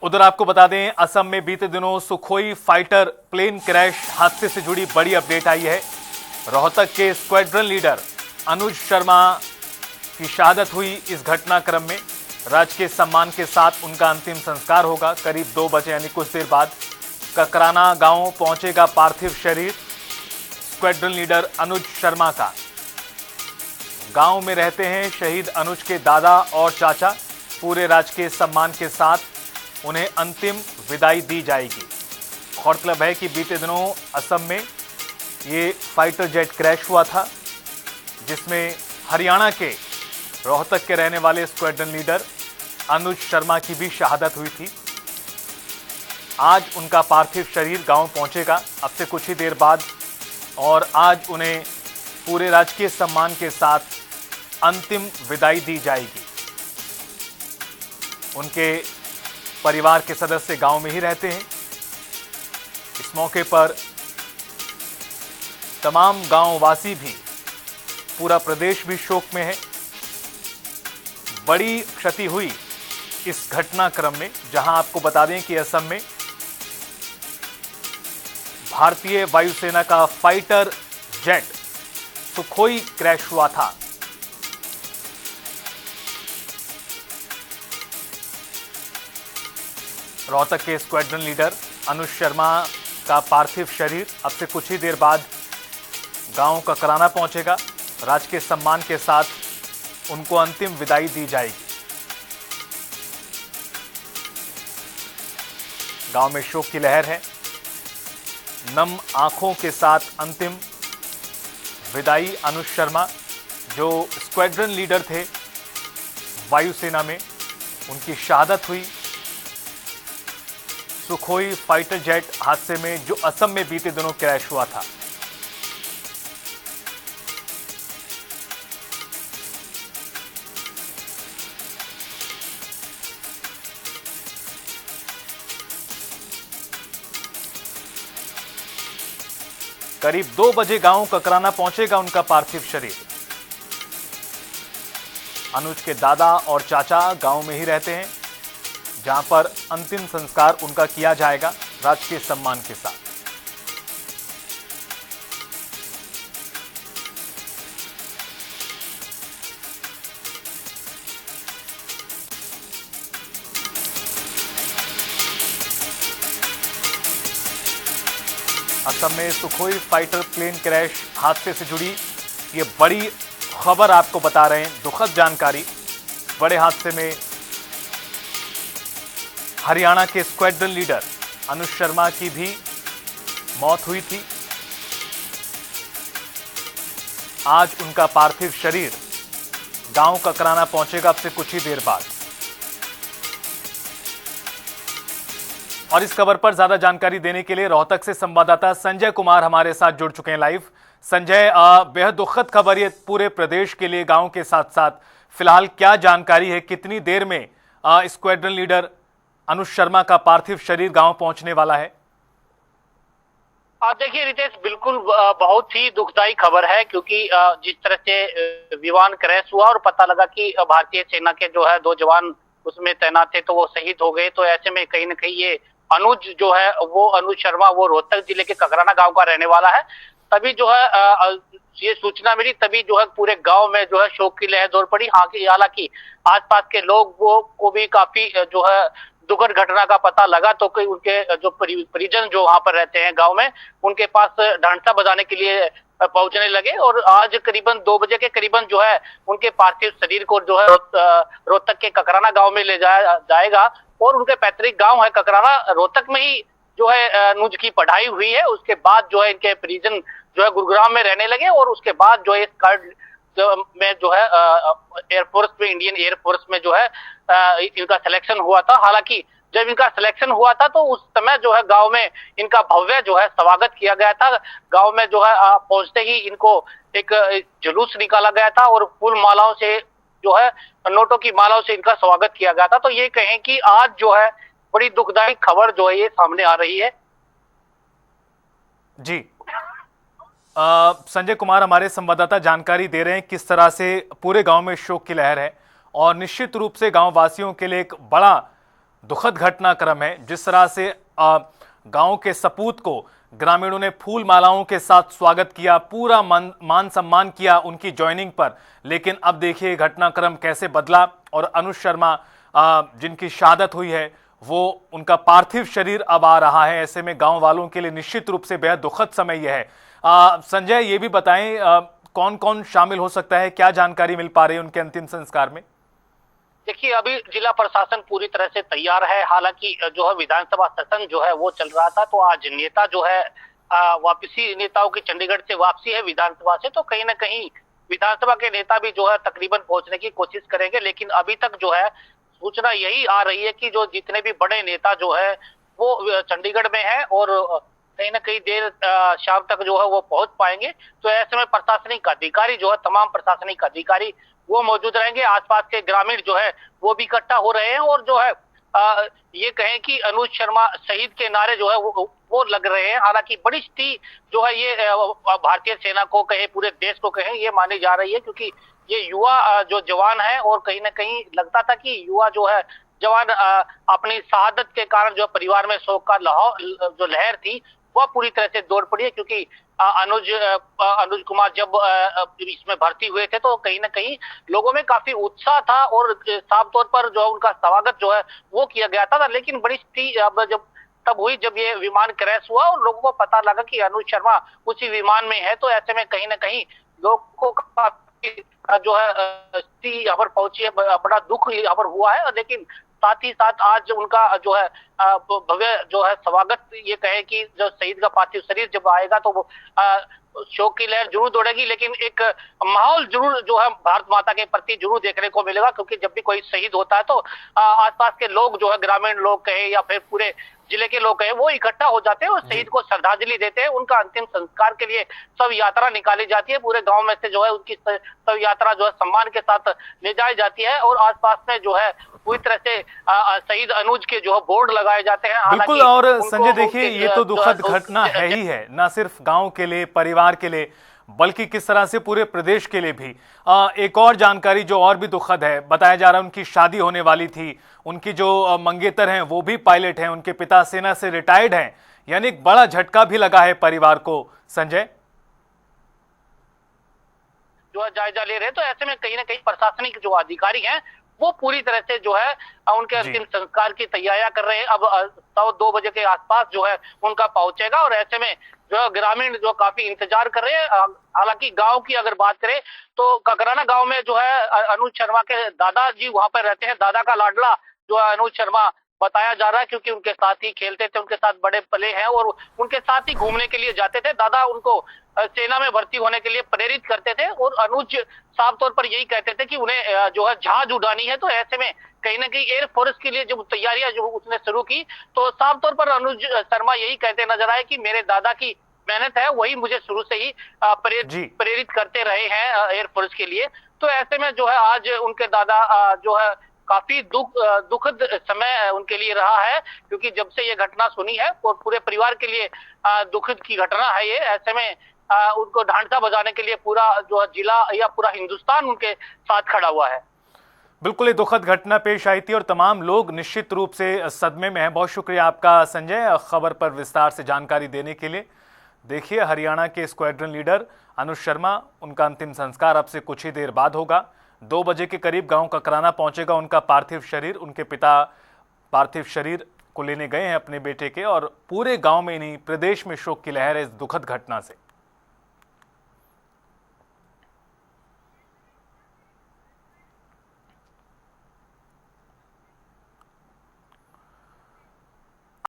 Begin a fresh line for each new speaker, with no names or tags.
उधर आपको बता दें, असम में बीते दिनों सुखोई फाइटर प्लेन क्रैश हादसे से जुड़ी बड़ी अपडेट आई है। रोहतक के स्क्वाड्रन लीडर अनुज शर्मा की शहादत हुई। इस घटनाक्रम में राजकीय सम्मान के साथ उनका अंतिम संस्कार होगा। करीब 2 बजे यानी कुछ देर बाद ककराना गांव पहुंचेगा पार्थिव शरीर स्क्वाड्रन लीडर अनुज शर्मा का। गांव में रहते हैं शहीद अनुज के दादा और चाचा। पूरे राजकीय सम्मान के साथ उन्हें अंतिम विदाई दी जाएगी। गौरतलब है कि बीते दिनों असम में ये फाइटर जेट क्रैश हुआ था, जिसमें हरियाणा के रोहतक के रहने वाले स्क्वाड्रन लीडर अनुज शर्मा की भी शहादत हुई थी। आज उनका पार्थिव शरीर गांव पहुंचेगा अब से कुछ ही देर बाद, और आज उन्हें पूरे राजकीय सम्मान के साथ अंतिम विदाई दी जाएगी। उनके परिवार के सदस्य गांव में ही रहते हैं। इस मौके पर तमाम गांववासी भी, पूरा प्रदेश भी शोक में है। बड़ी क्षति हुई इस घटनाक्रम में, जहां आपको बता दें कि असम में भारतीय वायुसेना का फाइटर जेट सुखोई क्रैश हुआ था। रोहतक के स्क्वाड्रन लीडर अनुज शर्मा का पार्थिव शरीर अब से कुछ ही देर बाद गांव ककराना पहुंचेगा। राजकीय सम्मान के साथ उनको अंतिम विदाई दी जाएगी। गांव में शोक की लहर है। नम आंखों के साथ अंतिम विदाई अनुज शर्मा, जो स्क्वाड्रन लीडर थे वायुसेना में, उनकी शहादत हुई सुखोई फाइटर जेट हादसे में, जो असम में बीते दिनों क्रैश हुआ था। करीब 2 बजे गांव ककराना पहुंचेगा उनका पार्थिव शरीर। अनुज के दादा और चाचा गांव में ही रहते हैं, जहां पर अंतिम संस्कार उनका किया जाएगा राजकीय सम्मान के साथ। असम में सुखोई फाइटर प्लेन क्रैश हादसे से जुड़ी ये बड़ी खबर आपको बता रहे हैं, दुखद जानकारी। बड़े हादसे में हरियाणा के स्क्वाड्रन लीडर अनुज शर्मा की भी मौत हुई थी। आज उनका पार्थिव शरीर गांव ककराना पहुंचेगा अब से कुछ ही देर बाद। और इस खबर पर ज्यादा जानकारी देने के लिए रोहतक से संवाददाता संजय कुमार हमारे साथ जुड़ चुके हैं लाइव। संजय, बेहद दुखद खबर ये पूरे प्रदेश के लिए, गांव के साथ साथ फिलहाल क्या जानकारी है, कितनी देर में स्क्वाड्रन लीडर अनुज शर्मा का पार्थिव शरीर गांव पहुंचने वाला है?
देखिए रितेश, बिल्कुल बहुत ही दुखदायी खबर है, क्योंकि जिस तरह से विमान क्रैश हुआ और पता लगा कि भारतीय सेना के जो है 2 जवान उसमें तैनात थे, तो वो शहीद हो गए। तो ऐसे में कहीं ना कहीं ये अनुज जो है, वो अनुज शर्मा, वो रोहतक जिले के ककराना गांव का रहने वाला है। तभी जो है ये सूचना मिली, तभी जो है पूरे गांव में जो है शोक की लहर दौड़ पड़ी। हालांकि आसपास के लोगों को भी काफी जो है दुखद घटना का पता लगा, तो कई उनके जो परिजन जो वहां पर रहते हैं गांव में, उनके पास ढांढसा बजाने के लिए पहुंचने लगे। और आज करीबन 2 बजे के करीबन जो है उनके पार्थिव शरीर को जो है रोहतक के ककराना गांव में ले जाया जाएगा। और उनके पैतृक गांव है ककराना, रोहतक में ही जो है अनुज की पढ़ाई हुई है। उसके बाद जो है इनके परिजन जो है गुरुग्राम में रहने लगे, और उसके बाद जो है इस कार्ड में जो है एयरफोर्स में, इंडियन एयरफोर्स में जो है इनका सिलेक्शन हुआ था। हालांकि जब इनका सिलेक्शन हुआ था तो उस समय जो है गांव में इनका भव्य जो है स्वागत किया गया था। गांव में जो है पहुंचते ही इनको एक जुलूस निकाला गया था, और फूल मालाओं से जो है, नोटों की मालाओं से इनका स्वागत किया गया था। तो ये कहें कि आज जो है बड़ी दुखदायी खबर जो है ये सामने आ रही है।
जी, संजय कुमार हमारे संवाददाता जानकारी दे रहे हैं किस तरह से पूरे गांव में शोक की लहर है, और निश्चित रूप से गांव वासियों के लिए एक बड़ा दुखद घटनाक्रम है। जिस तरह से गांव के सपूत को ग्रामीणों ने फूल मालाओं के साथ स्वागत किया, पूरा मान सम्मान किया उनकी ज्वाइनिंग पर, लेकिन अब देखिए घटनाक्रम कैसे बदला और अनुज शर्मा जिनकी शहादत हुई है वो उनका पार्थिव शरीर अब आ रहा है। ऐसे में गांव वालों के लिए निश्चित रूप से बेहद दुखद समय यह है। संजय, ये भी बताएं कौन कौन शामिल हो सकता है, क्या जानकारी मिल पा रही है उनके अंतिम संस्कार में?
देखिए, अभी जिला प्रशासन पूरी तरह से तैयार है। हालांकि जो है विधानसभा सत्र जो है वो चल रहा था, तो आज नेता जो है वापसी, नेताओं की चंडीगढ़ से वापसी है विधानसभा से, तो कहीं ना कहीं विधानसभा के नेता भी जो है तकरीबन पहुंचने की कोशिश करेंगे। लेकिन अभी तक जो है सूचना यही आ रही है कि जो जितने भी बड़े नेता जो है वो चंडीगढ़ में है और कहीं ना कहीं देर शाम तक जो है वो पहुंच पाएंगे। तो ऐसे में प्रशासनिक अधिकारी जो है, तमाम प्रशासनिक अधिकारी वो मौजूद रहेंगे। आसपास के ग्रामीण जो है वो भी इकट्ठा हो रहे हैं और जो है ये कहें कि अनुज शर्मा शहीद के नारे जो है वो लग रहे हैं। हालांकि बड़ी स्थिति जो है ये भारतीय सेना को कहे, पूरे देश को कहे, ये मानी जा रही है, क्योंकि ये युवा जो जवान है और कहीं ना कहीं लगता था कि युवा जो है जवान अपनी शहादत के कारण जो परिवार में शोक का जो लहर थी वह पूरी तरह से दौड़ पड़ी है। क्योंकि अनुज कुमार जब इसमें भर्ती हुए थे तो कहीं ना कहीं लोगों में काफी उत्साह था और साफ तौर पर जो उनका स्वागत जो है वो किया गया था। लेकिन बड़ी स्थिति अब जब तब हुई जब ये विमान क्रैश हुआ और लोगों को पता लगा कि अनुज शर्मा उसी विमान में है, तो ऐसे में कहीं ना कहीं लोगों को काफी जो है यहाँ पर पहुंची है, बड़ा दुख यहाँ पर हुआ है। लेकिन साथ ही साथ आज उनका जो है भव्य जो है स्वागत, ये कहे कि जो शहीद का पार्थिव शरीर जब आएगा तो वो शोक की लहर जरूर दौड़ेगी, लेकिन एक माहौल जरूर जो है भारत माता के प्रति जरूर देखने को मिलेगा। क्योंकि जब भी कोई शहीद होता है तो आसपास के लोग जो है, ग्रामीण लोग कहे या फिर पूरे जिले के लोग कहे, वो इकट्ठा हो जाते हैं और शहीद को श्रद्धांजलि देते हैं। उनका अंतिम संस्कार के लिए सब यात्रा निकाली जाती है, पूरे गांव में से जो है उनकी सब यात्रा जो है सम्मान के साथ ले जाई जाती है और आसपास में जो है पूरी तरह से शहीद अनुज के जो है बोर्ड लगाए जाते हैं।
बिल्कुल। और संजय देखिए, ये तो दुखद घटना है ही है, न सिर्फ गांव के लिए, परिवार के लिए, बल्कि किस तरह से पूरे प्रदेश के लिए भी। एक और जानकारी जो और भी दुखद है, बताया जा रहा है उनकी शादी होने वाली थी, उनकी जो मंगेतर हैं वो भी पायलट हैं, उनके पिता सेना से रिटायर्ड हैं, यानी एक बड़ा झटका भी लगा है परिवार को। संजय,
जो है जायजा ले रहे हैं, तो ऐसे में कहीं ना कहीं प्रशासनिक जो अधिकारी हैं वो पूरी तरह से जो है उनके अंतिम संस्कार की तैयारियां कर रहे हैं। अब 2 बजे के आसपास जो है उनका पहुंचेगा और ऐसे में जो है ग्रामीण जो काफी इंतजार कर रहे हैं। हालांकि गांव की अगर बात करें तो ककराना गांव में जो है अनुज शर्मा के दादाजी वहां पर रहते हैं। दादा का लाडला जो है अनुज शर्मा बताया जा रहा है, क्योंकि उनके साथ ही खेलते थे, उनके साथ बड़े पले हैं और उनके साथ ही घूमने के लिए जाते थे। दादा उनको सेना में भर्ती होने के लिए प्रेरित करते थे और अनुज साफ तौर पर यही कहते थे कि उन्हें जो है जहाज उड़ानी है। तो ऐसे में कहीं ना कहीं एयरफोर्स के लिए जब तैयारियां जो उसने शुरू की तो साफ तौर पर अनुज शर्मा यही कहते नजर आए कि मेरे दादा की मेहनत है वही मुझे शुरू से ही प्रेरित करते रहे हैं एयरफोर्स के लिए। तो ऐसे में जो है आज उनके दादा जो है काफी दुखद समय उनके लिए रहा है, क्योंकि जब से ये घटना सुनी है और पूरे परिवार के लिए दुखद की घटना है ये। ऐसे में उनको ढांढसा बजाने के लिए पूरा जो जिला या पूरा हिंदुस्तान उनके साथ खड़ा हुआ है।
बिल्कुल, ये दुखद घटना पेश आई थी और तमाम लोग निश्चित रूप से सदमे में हैं। बहुत शुक्रिया आपका संजय, खबर पर विस्तार से जानकारी देने के लिए। देखिए, हरियाणा के स्क्वाड्रन लीडर अनुज शर्मा, उनका अंतिम संस्कार अब से कुछ ही देर बाद होगा। 2 बजे के करीब गांव ककराना पहुंचेगा उनका पार्थिव शरीर। उनके पिता पार्थिव शरीर को लेने गए हैं अपने बेटे के, और पूरे गांव में नहीं प्रदेश में शोक की लहर है इस दुखद घटना से।